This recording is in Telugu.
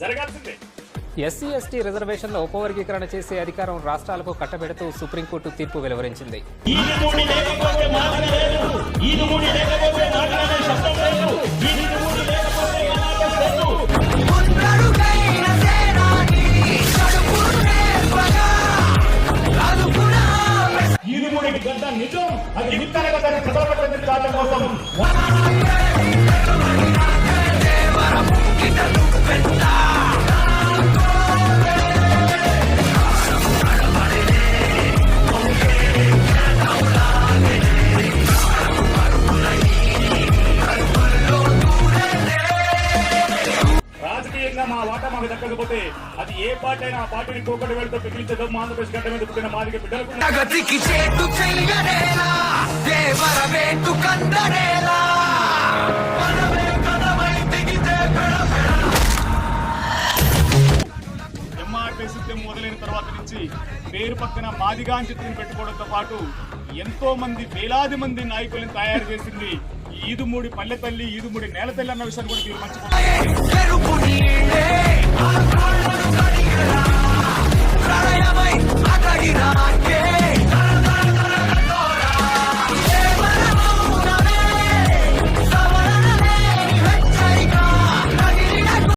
జరగాల్సిందే. ఎస్సీ ఎస్టీ రిజర్వేషన్ల ఉపవర్గీకరణ చేసే అధికారం రాష్ట్రాలకు కట్టబెడుతూ సుప్రీంకోర్టు తీర్పు వెలువరించింది. రాజకీయంగా మా వాటా మాకు దక్కకపోతే అది ఏ పార్టీ అయినా ఆ పార్టీని పోకటి వెళ్తూ పిలిచదు. ఆంధ్రప్రదేశ్ గడ్డ మీద పుట్టిన మాదిగ బిడ్డలకు ఎంఆర్పీ సిద్ధం మొదలైన తర్వాత నుంచి పేరు పక్కన మాదిగా అని చిత్రం పెట్టుకోవడంతో పాటు ఎంతో మంది వేలాది మంది నాయకులను తయారు చేసింది ఈదుమూడి పల్లె తల్లి, ఈదుమూడి నేల తల్లి అన్న విషయాన్ని కూడా మీరు మర్చిపోతారు.